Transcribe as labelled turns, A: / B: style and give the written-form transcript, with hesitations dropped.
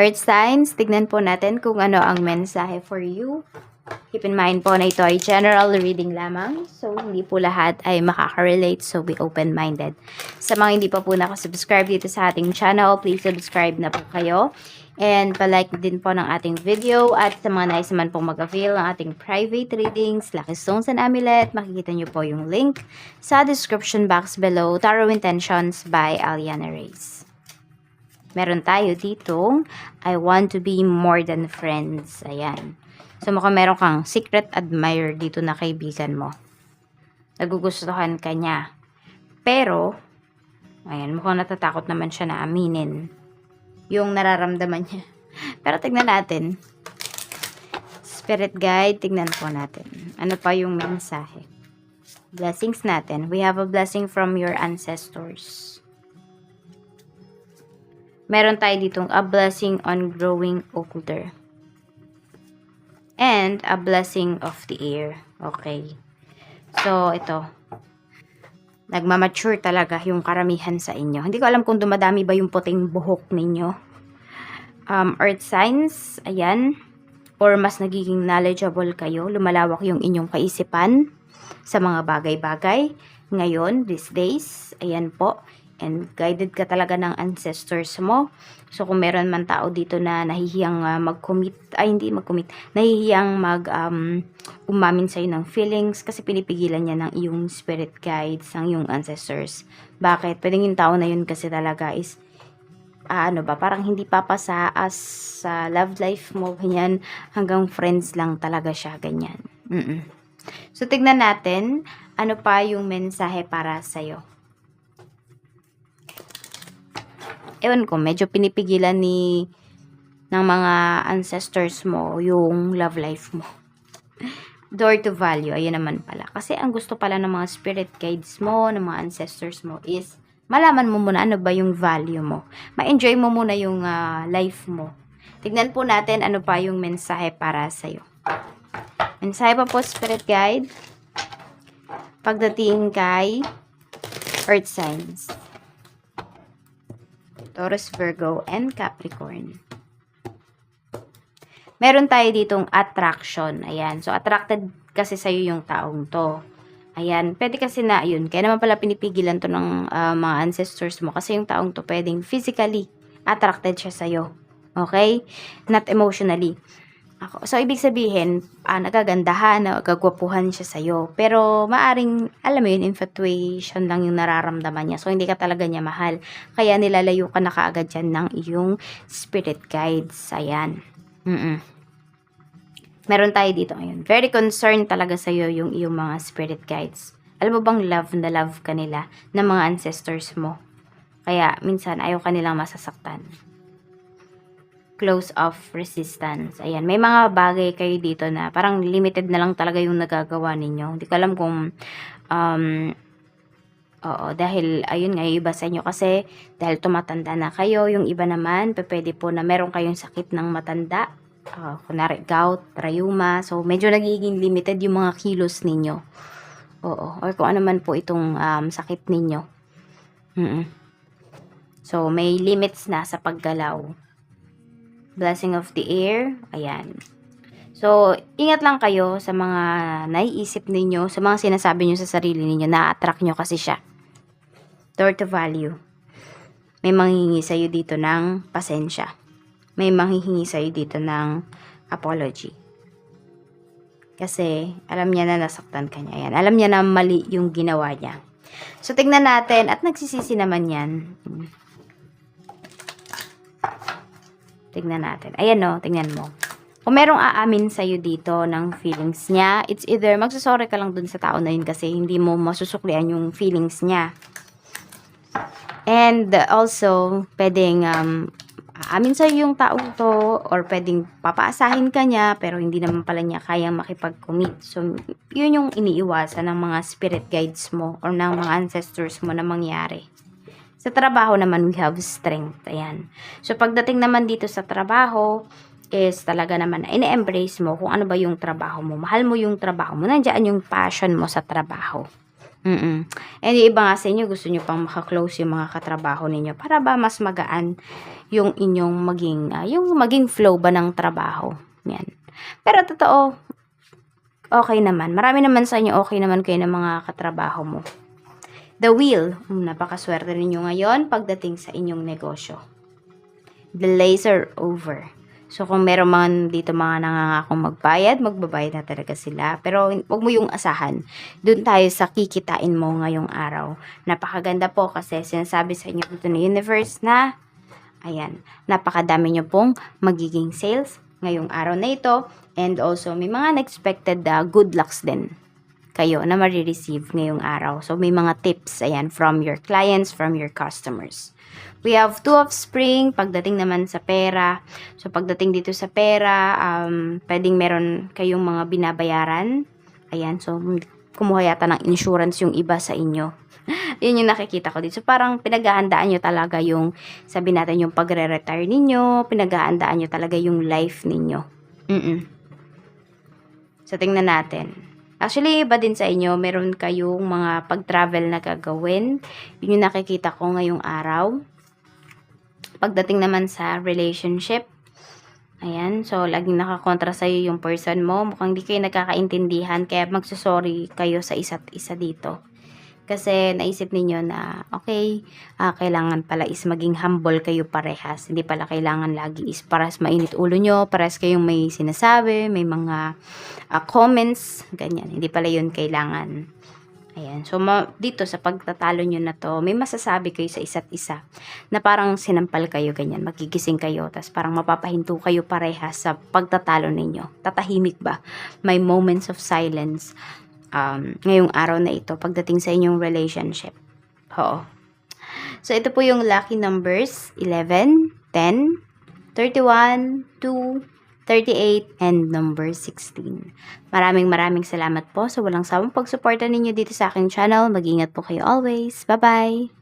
A: Earth signs, tignan po natin kung ano ang mensahe for you. Keep in mind po na ito ay general reading lamang. So, hindi po lahat ay makaka-relate. So, be open-minded. Sa mga hindi pa po nakasubscribe dito sa ating channel, please subscribe na po kayo. And palike din po ng ating video. At sa mga nais naman pong mag-avail ng ating private readings, Lucky Stones and Amulet, makikita nyo po yung link sa description box below. Tarot Intentions by Aliana Reyes. Meron tayo ditong I want to be more than friends. Ayan. So, mukhang meron kang secret admirer dito na kaibigan mo. Nagugustuhan ka niya. Pero, ayan, mukhang natatakot naman siya na aminin yung nararamdaman niya. Pero, tignan natin. Spirit guide, tignan po natin. Ano pa yung mensahe? Blessings natin. We have a blessing from your ancestors. Meron tayo ditong a blessing on growing older. And a blessing of the air. Okay. So, ito. Nagmamature talaga yung karamihan sa inyo. Hindi ko alam kung dumadami ba yung puting buhok ninyo. Earth signs. Ayan. Or mas nagiging knowledgeable kayo. Lumalawak yung inyong kaisipan sa mga bagay-bagay. Ngayon, these days. Ayan po. And guided ka talaga ng ancestors mo. So, kung meron man tao dito na nahihiyang mag-commit, nahihiyang umamin sa'yo ng feelings kasi pinipigilan niya ng iyong spirit guides, ng iyong ancestors. Bakit? Pwedeng yung tao na yun kasi talaga is, parang hindi papasa sa love life mo, ganyan, hanggang friends lang talaga siya, ganyan. So, tignan natin, ano pa yung mensahe para sa'yo. Ewan ko, medyo pinipigilan ng mga ancestors mo yung love life mo. Door to value, ayun naman pala. Kasi ang gusto pala ng mga spirit guides mo, ng mga ancestors mo is malaman mo muna ano ba yung value mo. Ma-enjoy mo muna yung life mo. Tignan po natin ano pa yung mensahe para sa'yo. Mensahe pa po, spirit guide. Pagdating kay Earth signs. Taurus, Virgo, and Capricorn. Meron tayo ditong attraction. Ayan. So, attracted kasi sa'yo yung taong to. Ayan. Pwede kasi na, yun. Kaya naman pala pinipigilan to ng mga ancestors mo. Kasi yung taong to pwedeng physically attracted siya sa'yo. Okay? Not emotionally. So, ibig sabihin, nagagandahan, nagagwapuhan siya sa'yo. Pero, maaring, alam mo yun, infatuation lang yung nararamdaman niya. So, hindi ka talaga niya mahal. Kaya, nilalayo ka na kaagad dyan ng iyong spirit guides. Ayan. Meron tayo dito ngayon. Very concerned talaga sa'yo yung iyong mga spirit guides. Alam mo bang love na love ka nila ng mga ancestors mo? Kaya, minsan, ayaw ka nilang masasaktan. Close off resistance. Ayan, may mga bagay kayo dito na parang limited na lang talaga yung nagagawa ninyo. Hindi ko alam kung dahil ayun nga yung iba sa inyo kasi dahil tumatanda na kayo, yung iba naman pwede po na meron kayong sakit ng matanda. Kunwari gout, rheuma. So medyo nagiging limited yung mga kilos ninyo. Or kung ano man po itong sakit ninyo. So may limits na sa paggalaw. Blessing of the air. Ayan. So, ingat lang kayo sa mga naiisip ninyo, sa mga sinasabi nyo sa sarili ninyo, na-attract nyo kasi siya. Door to value. May manghihingi sa'yo dito ng pasensya. May manghihingi sa'yo dito ng apology. Kasi, alam niya na nasaktan ka niya. Ayan. Alam niya na mali yung ginawa niya. So, tignan natin. At nagsisisi naman yan. Tignan natin. Ayan o, tignan mo. Kung merong aamin sa'yo dito ng feelings niya, it's either magsasorry ka lang dun sa tao na yun kasi hindi mo masusuklian yung feelings niya. And also, pwedeng aamin sa'yo yung taong to or pwedeng papaasahin ka niya pero hindi naman pala niya kayang makipag-commit. So, yun yung iniiwasan ng mga spirit guides mo or ng mga ancestors mo na mangyari. Sa trabaho naman, we have strength. Ayan. So, pagdating naman dito sa trabaho, is talaga naman na ine-embrace mo kung ano ba yung trabaho mo. Mahal mo yung trabaho mo. Nandiyan yung passion mo sa trabaho. And yung iba nga sa inyo, gusto nyo pang makaklose yung mga katrabaho ninyo para ba mas magaan yung inyong maging flow ba ng trabaho. Yan. Pero totoo, okay naman. Marami naman sa inyo, okay naman kayo ng mga katrabaho mo. The Wheel, napakaswerte ninyo ngayon pagdating sa inyong negosyo. The Laser Over. So, kung meron man dito mga nangangakong magbabayad na talaga sila. Pero, huwag mo yung asahan. Doon tayo sa kikitain mo ngayong araw. Napakaganda po kasi sinasabi sa inyo dito ng universe na, ayan, napakadami nyo pong magiging sales ngayong araw na ito. And also, may mga unexpected good lucks din kayo na marireceive ngayong araw. So, may mga tips, ayan, from your clients, from your customers. We have Two of Spring, pagdating naman sa pera. So, pagdating dito sa pera, pwedeng meron kayong mga binabayaran. Ayan, so, kumuha yata ng insurance yung iba sa inyo. Yun yung nakikita ko dito. So, parang pinaghahandaan nyo talaga yung, sabi natin, yung pagre-retire ninyo, pinaghahandaan nyo talaga yung life ninyo. So, tingnan natin. Actually, iba din sa inyo, meron kayong mga pag-travel na gagawin. Yun yung nakikita ko ngayong araw. Pagdating naman sa relationship, ayan, so laging nakakontra sa'yo yung person mo. Mukhang di kayo nagkakaintindihan, kaya magsusorry kayo sa isa't isa dito. Kasi naisip ninyo na, okay, kailangan pala is maging humble kayo parehas. Hindi pala kailangan lagi is parehas mainit ulo nyo, parehas kayong may sinasabi, may mga comments, ganyan. Hindi pala yun kailangan. Ayan, so dito sa pagtatalo nyo na to, may masasabi kayo sa isa't isa na parang sinampal kayo, ganyan, magigising kayo, tas parang mapapahinto kayo parehas sa pagtatalo ninyo. Tatahimik ba? May moments of silence ngayong araw na ito pagdating sa inyong relationship. Oo. So, ito po yung lucky numbers, 11, 10, 31, 2, 38, and number 16. Maraming salamat po sa walang sawang pagsuporta ninyo dito sa aking channel. Mag-ingat po kayo always. Bye-bye!